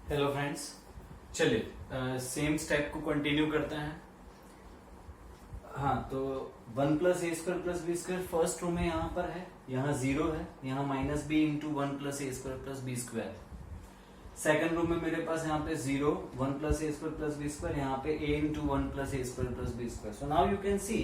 Hello friends, चलिए same step को continue करते हैं। हाँ, तो 1+a² + b² फर्स्ट रो में यहाँ पर है, यहाँ 0 है, यहाँ -b into 1+a² + b²। Second row में मेरे पास यहाँ पे 0, 1+a² + b², यहाँ पे a into 1+a² + b²। So now you can see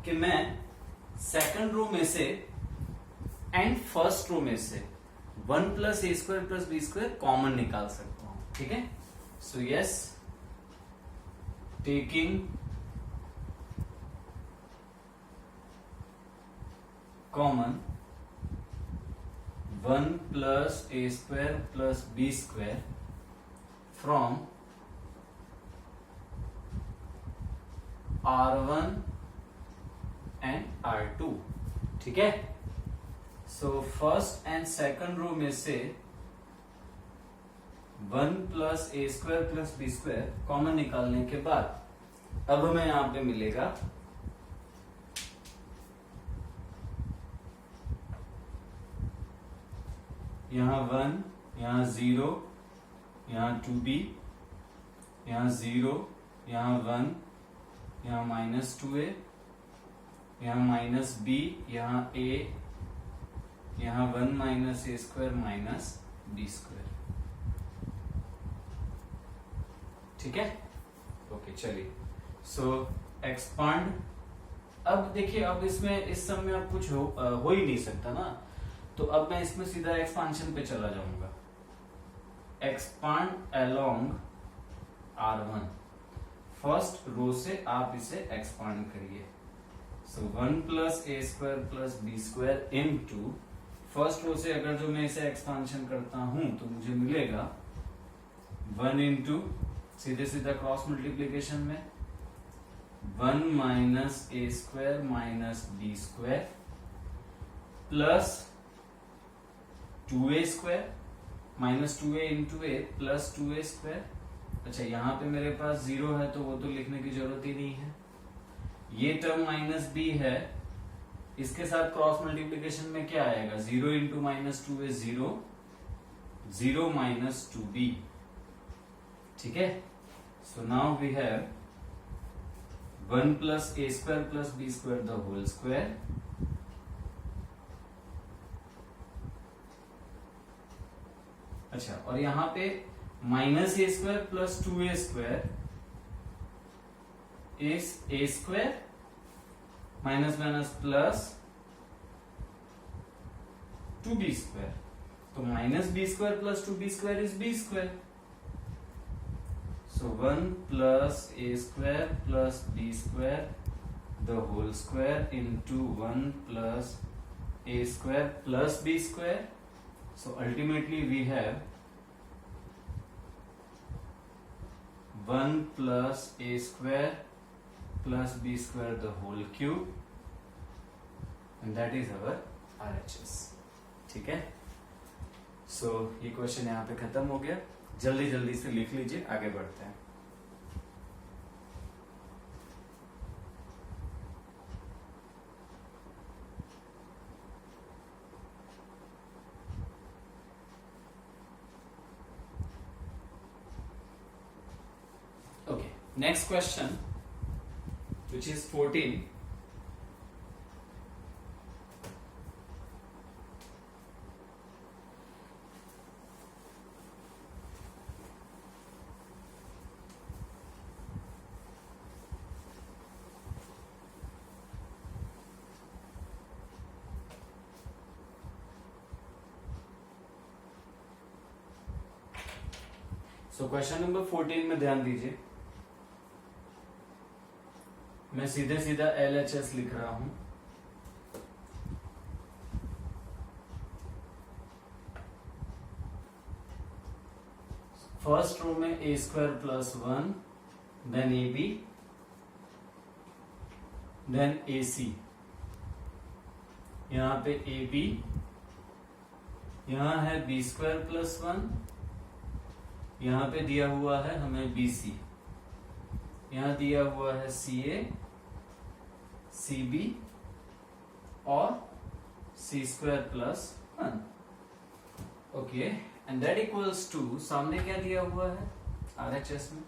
कि मैं सेकंड रो में से एंड फर्स्ट रो में से 1+a² + b² कॉमन निकाल सकता हूं। ठीक है, so yes, taking common 1+a² + b² from R1 and R2। ठीक है, so first and second row में से 1+a² + b² कॉमन निकालने के बाद अब हमें यहां पे मिलेगा यहां 1, यहां 0, यहां 2b, यहां 0, यहां 1, यहां -2a, यहां -b, यहां a, यहां 1 -a² - b²। ठीक है, ओके, चलिए। सो एक्सपांड। अब देखिए, अब इसमें इस सम में अब कुछ हो ही नहीं सकता ना, तो अब मैं इसमें सीधा एक्सपांशन पे चला जाऊंगा। Expand along R1, first row से आप इसे एक्सपांड करिए। सो 1+a² + b² into first row से अगर जो मैं इसे एक्सपांशन करता हूं तो मुझे मिलेगा 1 इंटू सीधे सीधा क्रॉस मल्टीप्लीकेशन में 1 - a² - b² plus 2a² -2a into a plus 2a²। अच्छा, यहाँ पे मेरे पास 0 है तो वो तो लिखने की जरूरत ही नहीं है। ये टर्म -b है, इसके साथ क्रॉस मल्टीप्लीकेशन में क्या आएगा? 0 इंटू -2a 0, 0 - 2b। ठीक है, so now we have 1+a² + b² the whole square अच्छा, और यहां पे -a² + 2a² is a² minus plus 2b², तो -b² + 2b² is b²। So 1+a² + b² the whole square into 1+a² + b². So ultimately we have 1+a² + b² the whole cube, and that is our RHS. ठीक है, सो ये question यहाँ पे खत्म हो गया। जल्दी जल्दी से लिख लीजिए, आगे बढ़ते हैं। Okay, next question which is 14. So question number 14 में ध्यान दीजिए, मैं सीधे सीधा LHS लिख रहा हूं। फर्स्ट रो में a² + 1, then AB, then AC, यहां पे AB, यहां है b² + 1, यहां पे दिया हुआ है हमें BC, यहां दिया हुआ है CA, CB और C² + 1। Okay, and that equals to, सामने क्या दिया हुआ है RHS में,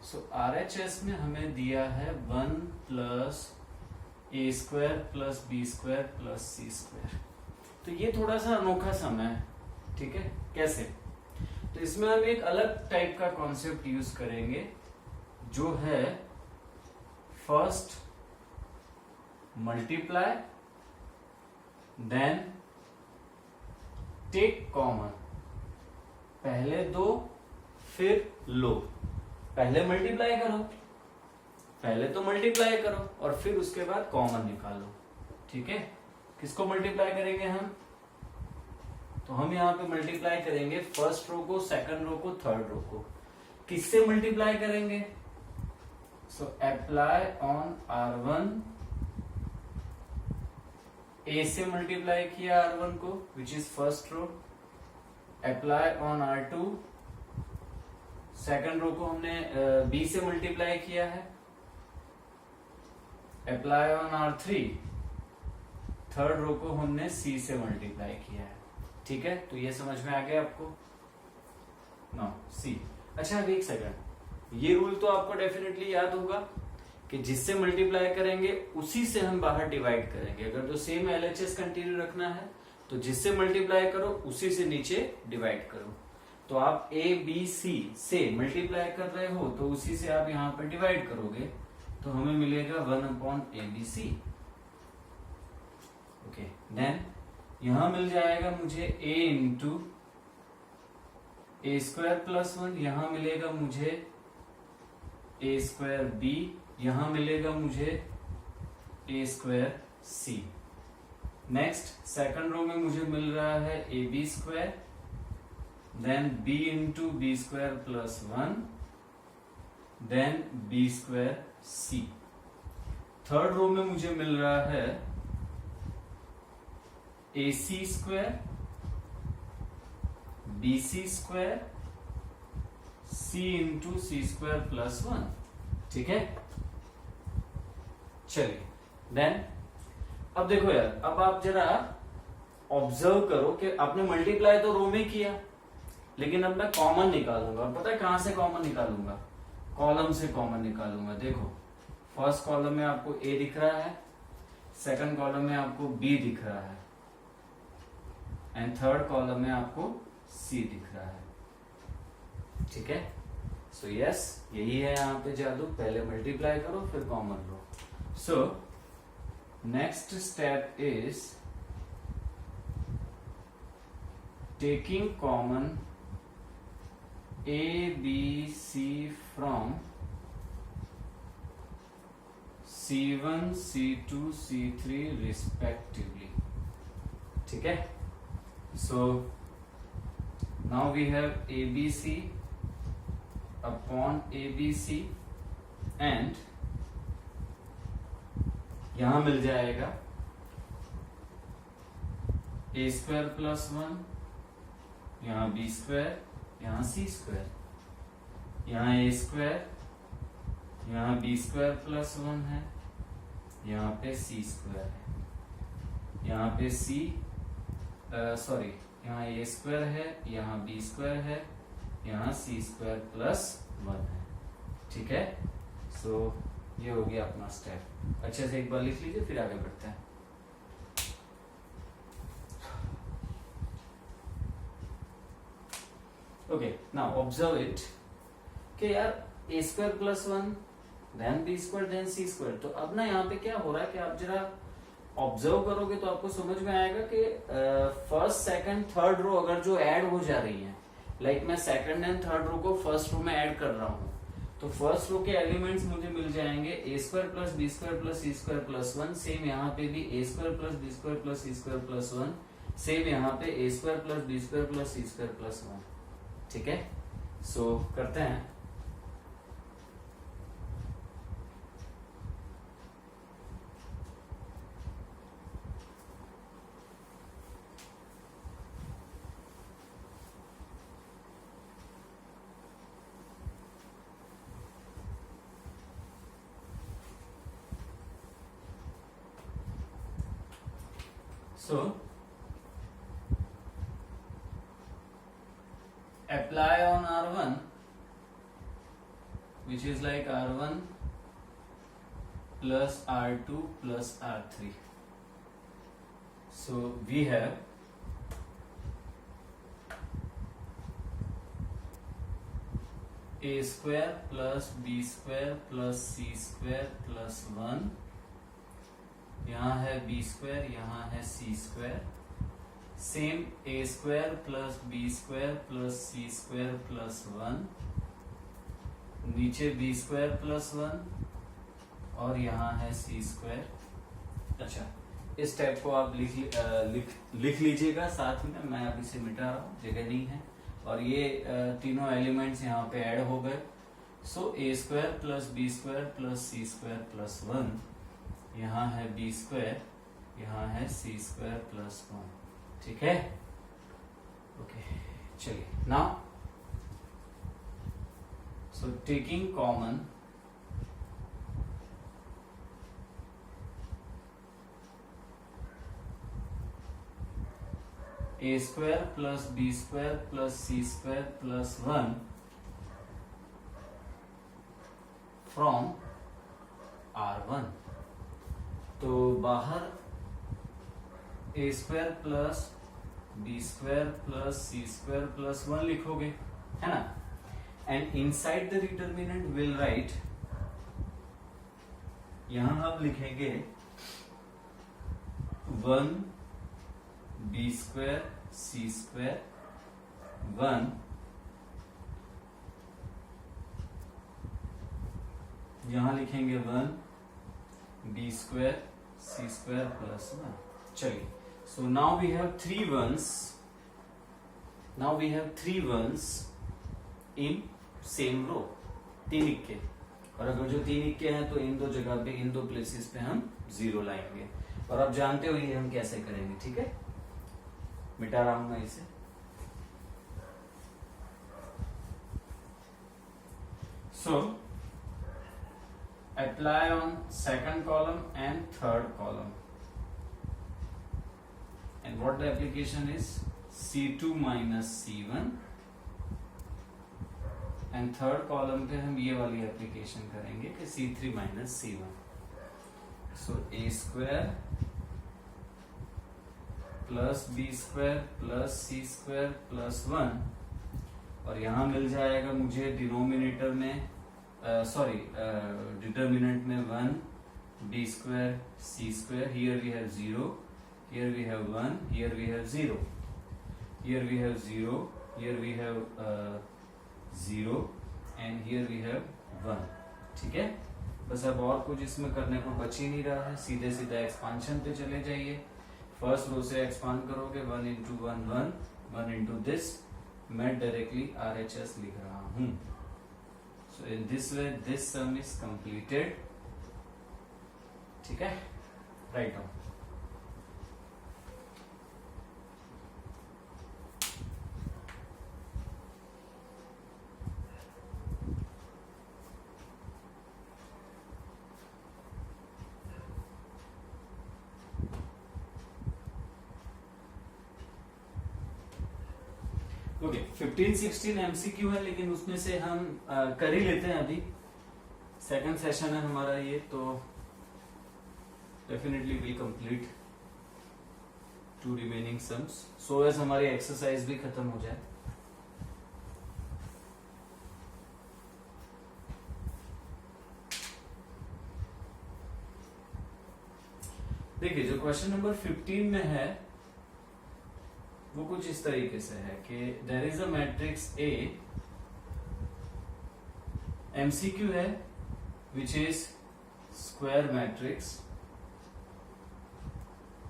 सो RHS में हमें दिया है 1 plus A square plus B square plus C square. तो ये थोड़ा सा अनोखा समय है, ठीक है। कैसे? तो इसमें हम एक अलग टाइप का कॉन्सेप्ट यूज करेंगे जो है first multiply then take common, पहले दो फिर लो, पहले मल्टीप्लाई करो, पहले तो मल्टीप्लाई करो और फिर उसके बाद कॉमन निकालो, ठीक है। किसको मल्टीप्लाई करेंगे हम? तो हम यहां पे मल्टीप्लाई करेंगे फर्स्ट रो को, सेकंड रो को, थर्ड रो को। किससे मल्टीप्लाई करेंगे? सो अप्लाई ऑन R1, ए से मल्टीप्लाई किया R1 को which is first row, apply on R2, second row को हमने बी से मल्टीप्लाई किया है, apply on R3, third row को हमने सी से मल्टीप्लाई किया है, ठीक है। तो ये समझ में आ गया आपको? नो सी। अच्छा अब एक सेकंड, ये रूल तो आपको डेफिनेटली याद होगा कि जिससे मल्टीप्लाई करेंगे उसी से हम बाहर डिवाइड करेंगे। अगर तो सेम LHS कंटिन्यू रखना है तो जिससे मल्टीप्लाई करो उसी से नीचे डिवाइड करो। तो आप ABC से मल्टीप्लाई कर रहे हो तो उसी से आप यहां पर डिवाइड करोगे, तो हमें मिलेगा 1/ABC। ओके, देन यहां मिल जाएगा मुझे A into A square plus 1, यहां मिलेगा मुझे A स्क्वायर B, यहां मिलेगा मुझे A square C। Next second row में मुझे मिल रहा है AB square, then B into B square plus 1, then B square C। Third row में मुझे मिल रहा है AC square, BC square, C into C square plus 1, ठीक है। चलिए देन अब देखो यार, अब आप जरा ऑब्जर्व करो कि आपने मल्टीप्लाई तो रो में किया, लेकिन अब मैं कॉमन निकालूंगा। पता है कहां से कॉमन निकालूंगा? कॉलम से कॉमन निकालूंगा। देखो फर्स्ट कॉलम में आपको A दिख रहा है, सेकंड कॉलम में आपको B दिख रहा है, एंड थर्ड कॉलम में आपको C दिख रहा है, ठीक है। सो यस, यही है यहाँ पे जादू, पहले मल्टीप्लाई करो फिर कॉमन लो। So next step is taking common ABC from C1, C2, C3 respectively, ठीक है। So now we have ABC upon ABC and यहां मिल जाएगा A स्क्वायर प्लस 1, यहां B स्क्वायर, यहां C स्क्वायर, यहां A स्क्वायर, यहां B स्क्वायर प्लस 1 है, यहां पे C स्क्वायर है, यहां पे यहाँ A स्क्वायर है, यहाँ B स्क्वायर है, यहाँ C स्क्वायर प्लस 1 है, ठीक है। सो ये हो गया अपना स्टेप। अच्छे से एक बार लिख लीजिए फिर आगे बढ़ते हैं। ओके, नाउ ऑब्जर्व इट कि यार A square plus 1 then B square then C square. तो अब ना यहाँ पे क्या हो रहा है कि आप जरा ऑब्जर्व करोगे तो आपको समझ में आएगा कि फर्स्ट सेकंड थर्ड रो अगर जो ऐड हो जा रही है, लाइक मैं सेकंड एंड थर्ड रो को फर्स्ट रो में ऐड कर रहा हूं, तो फर्स्ट रो के एलिमेंट्स मुझे मिल जाएंगे A square plus B square plus C square plus 1। Same यहाँ पे भी A square plus B square plus C square plus 1, same यहाँ पे A square plus B square plus C square plus 1, ठीक है। सो करते हैं। So apply on R1, which is like R1 plus R2 plus R3. So we have a square plus b square plus c square plus 1, यहाँ है b square, यहाँ है c square, same a square plus b square plus c square plus 1, नीचे b square plus 1 और यहाँ है c square. अच्छा, इस टाइप को आप लिख लीजिएगा साथ में, मैं अभी से मिटा रहा हूँ, जगह नहीं है। और ये तीनों एलिमेंट्स यहाँ पे ऐड हो गए। So A square plus B square plus C square plus 1, यहाँ है बी स्क्वायर, यहाँ है सी स्क्वायर प्लस 1। ठीक है, ओके। चलिए now so taking common a square plus b square plus c square plus 1 from R1। तो बाहर a square plus b square plus c square plus 1 लिखोगे, है ना? And inside the determinant will write, यहां आप लिखेंगे 1 b square c square 1, यहां लिखेंगे 1 b square c square plus 1। चलिए, so now we have three ones, in same row, तीन इक्के। और अगर जो तीन इक्के हैं तो इन दो जगह पे, इन दो प्लेसेस पे हम 0 लाएंगे। और आप जानते हो ये हम कैसे करेंगे, ठीक है? मिटा रहा हूं मैं इसे। So apply on second column and third column, and what the application is C2 minus C1, and third column पे हम ये वाली एप्लीकेशन करेंगे कि C3 minus C1। So a square plus B square plus C square plus 1, और यहाँ मिल जाएगा मुझे डिनोमिनेटर में, डिटर्मिनेंट में 1 B square C square, here we have 0, here we have 1, here we have 0, here we have 0, here we have 0 and here we have 1। ठीक है, बस अब और कुछ इसमें करने को बच ही नहीं रहा है, सीधे सीधा एक्सपांशन पे चले जाइए। फर्स्ट रो से एक्सपांड करोगे 1 into 1 1, 1 into this, मैं डायरेक्टली RHS लिख रहा हूं। So in this way this sum is completed. ठीक है, राइट डाउन। ओके, 15-16 MCQ है, लेकिन उसमें से हम कर ही लेते हैं। अभी सेकंड सेशन है हमारा ये, तो definitely will complete 2 remaining sums, so as हमारी एक्सरसाइज भी खत्म हो जाए। देखिए, जो क्वेश्चन नंबर 15 में है वो कुछ इस तरीके से है कि there is a matrix A, MCQ है, which is square matrix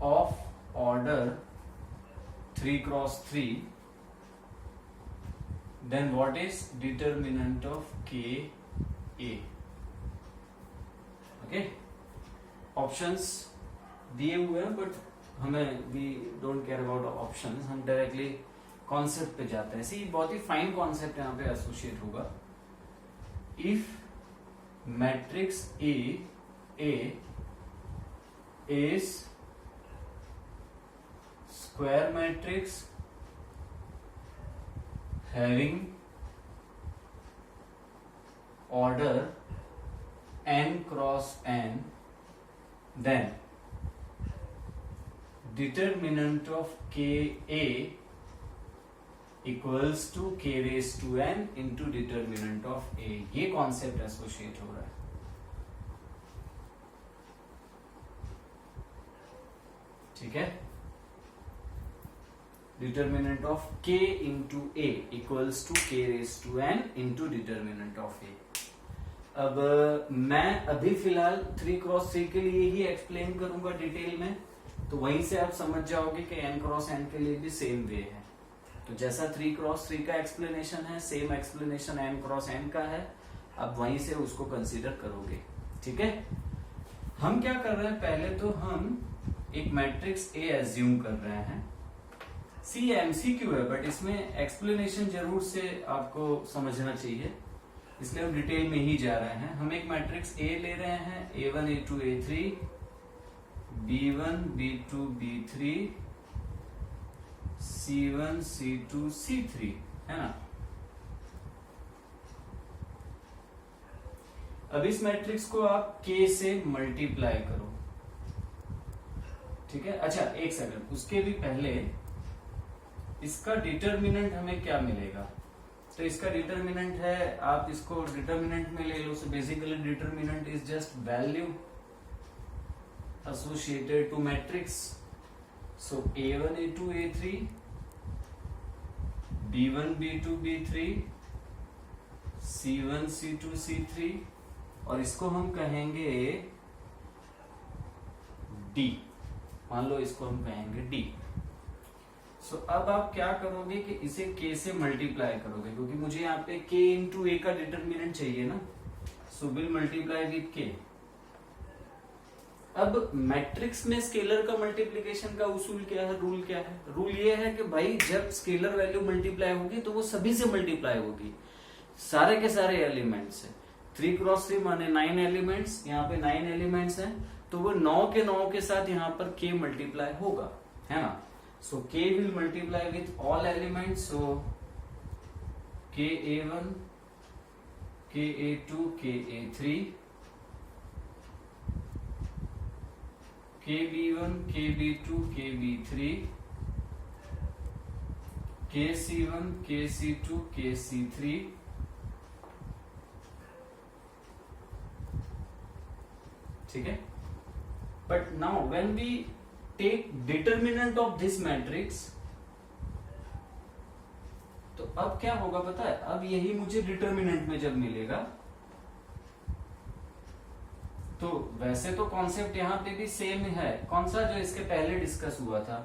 of order 3x3, then what is determinant of K A. Okay, options दिए हुए हैं, बट हमें we don't care about options, हम डायरेक्टली कॉन्सेप्ट पे जाते हैं। सी, बहुत ही फाइन कॉन्सेप्ट यहाँ पे एसोसिएट होगा। If matrix A is square matrix having order n cross n, then determinant of ka equals to k raised to n into determinant of a. ये concept associate हो रहा है. ठीक है. Determinant of k into a equals to k raise to n into determinant of a. अब मैं अभी फिलहाल 3x3 के लिए ही एक्सप्लेन करूंगा डिटेल में, तो वहीं से आप समझ जाओगे कि n क्रॉस n के लिए भी सेम वे है. तो जैसा 3x3 का एक्सप्लेनेशन है, same explanation n cross n का है. अब वहीं से उसको कंसीडर करोगे. ठीक है. हम क्या कर रहे हैं, पहले तो हम एक मैट्रिक्स A एज्यूम कर रहे हैं. C MCQ है, बट इसमें एक्सप्लेनेशन जरूर से आपको समझना चाहिए, इसलिए हम डिटेल में ही जा रहे हैं. हम एक मैट्रिक्स A ले रहे हैं, A1 A2 A3, B1 B2 B3, C1 C2 C3, है ना. अब इस मैट्रिक्स को आप K से मल्टीप्लाई करो. ठीक है. अच्छा एक सेकंड, उसके भी पहले इसका डिटर्मिनेंट हमें क्या मिलेगा. तो इसका डिटर्मिनेंट है, आप इसको डिटर्मिनेंट में ले लो. So basically determinant is just value associated to matrix. So A1 A2 A3, B1 B2 B3, C1 C2 C3, और इसको हम कहेंगे D. मान लो इसको हम कहेंगे D. सो अब आप क्या करोगे कि इसे K से मल्टीप्लाई करोगे, क्योंकि मुझे यहाँ पे K इंटू A का डिटर्मिनेंट चाहिए ना. So will multiply with K. अब मैट्रिक्स में स्केलर का मल्टीप्लिकेशन का उसूल क्या है, रूल क्या है. रूल ये है कि भाई जब स्केलर वैल्यू मल्टीप्लाई होगी तो वो सभी से मल्टीप्लाई होगी, सारे के सारे एलिमेंट से. 3x3 माने 9 एलिमेंट्स, यहाँ पे 9 एलिमेंट्स हैं, तो वो 9 के 9 के साथ यहाँ पर K मल्टीप्लाई होगा, है ना. So K will multiply with all elements. So KA1, KA2, KA3, KB1, KB2, KB3, KC1, KC2, KC3, ठीक है. But now when we take determinant of this matrix, तो अब क्या होगा पता है. अब यही मुझे डिटर्मिनेंट में जब मिलेगा, तो वैसे तो कॉन्सेप्ट यहां पे भी सेम है. कौन सा, जो इसके पहले डिस्कस हुआ था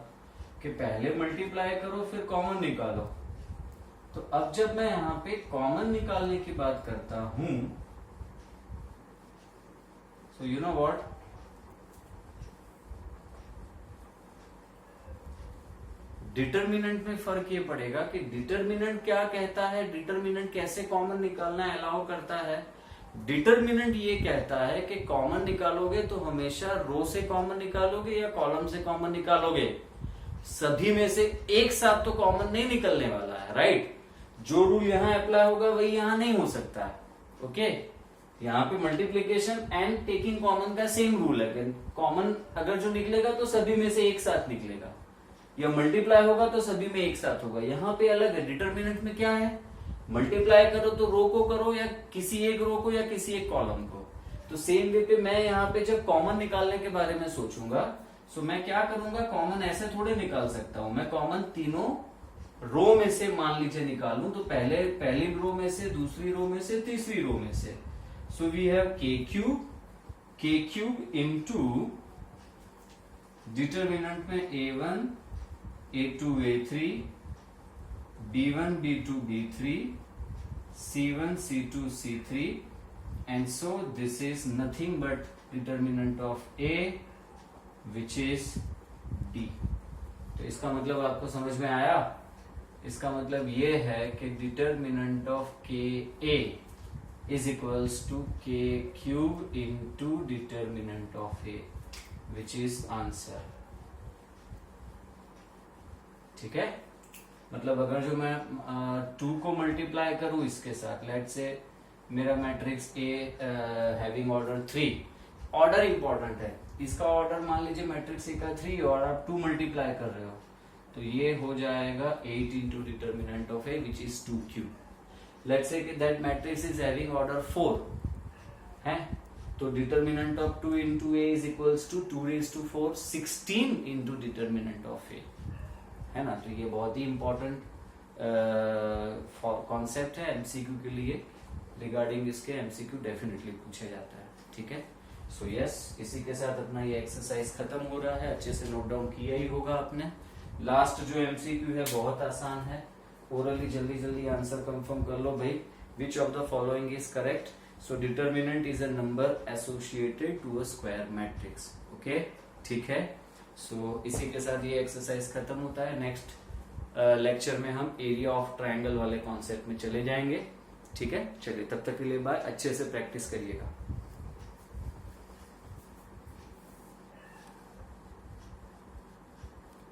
कि पहले मल्टीप्लाई करो फिर कॉमन निकालो. तो अब जब मैं यहां पे कॉमन निकालने की बात करता हूं, so you know what, determinant में फर्क ये पड़ेगा कि डिटर्मिनेंट क्या कहता है, डिटर्मिनेंट कैसे कॉमन निकालना अलाउ करता है. डिटर्मिनेंट ये कहता है कि कॉमन निकालोगे तो हमेशा रो से कॉमन निकालोगे या कॉलम से कॉमन निकालोगे. सभी में से एक साथ तो कॉमन नहीं निकलने वाला है, राइट. जो रूल यहां अप्लाई होगा वही यहां नहीं हो सकता है. ओके. यहाँ पे मल्टीप्लीकेशन एंड टेकिंग कॉमन का सेम रूल है. कॉमन अगर जो निकलेगा तो सभी में से एक साथ निकलेगा, या मल्टीप्लाई होगा तो सभी में एक साथ होगा. यहाँ पे अलग है. डिटर्मिनेंट में क्या है, मल्टीप्लाई करो तो रो को करो, या किसी एक रो को, या किसी एक कॉलम को. तो सेम वे पे मैं यहाँ पे जब कॉमन निकालने के बारे में सोचूंगा, सो मैं क्या करूंगा, कॉमन ऐसे थोड़े निकाल सकता हूं. मैं कॉमन तीनों रो में से मान लीजिए निकालूं, तो पहली रो में से, दूसरी रो में से, तीसरी रो में से. So we have k cube into determinant में A1 A2 A3, B1 B2 B3, C1 C2 C3, and so this is nothing but determinant of A, which is D. तो इसका मतलब आपको समझ में आया. इसका मतलब ये है कि determinant of KA is equals to K cube into determinant of A, which is answer. ठीक है. मतलब अगर जो मैं 2 को मल्टीप्लाई करूं इसके साथ, लेट से मेरा matrix A having order 3, order important है, इसका ऑर्डर मान लीजिए मैट्रिक्स ए का 3 और आप 2 मल्टीप्लाई कर रहे हो, तो ये हो जाएगा 8 into determinant of A which is 2q। Let's say that matrix is having order 4 है, तो determinant of 2 into A is equals to 2 raise to 4, 16 into determinant of A, है ना। तो ये बहुत ही इंपॉर्टेंट कॉन्सेप्ट है एमसीक्यू के लिए, रिगार्डिंग इसके एमसीक्यू डेफिनेटली पूछा जाता है, ठीक है। सो यस, इसी के साथ अपना ये एक्सरसाइज खत्म हो रहा है, अच्छे से नोट डाउन किया ही होगा आपने। लास्ट जो एमसीक्यू है बहुत आसान है, ओरली जल्दी जल्दी आंसर कंफर्म कर लो भाई। Which of the following is correct? So determinant is a number associated to a square matrix, okay, ठीक है। सो इसी के साथ ये एक्सरसाइज खत्म होता है। नेक्स्ट लेक्चर में हम एरिया ऑफ ट्राइंगल वाले कॉन्सेप्ट में चले जाएंगे, ठीक है। चलिए तब तक के लिए बाय, अच्छे से प्रैक्टिस करिएगा।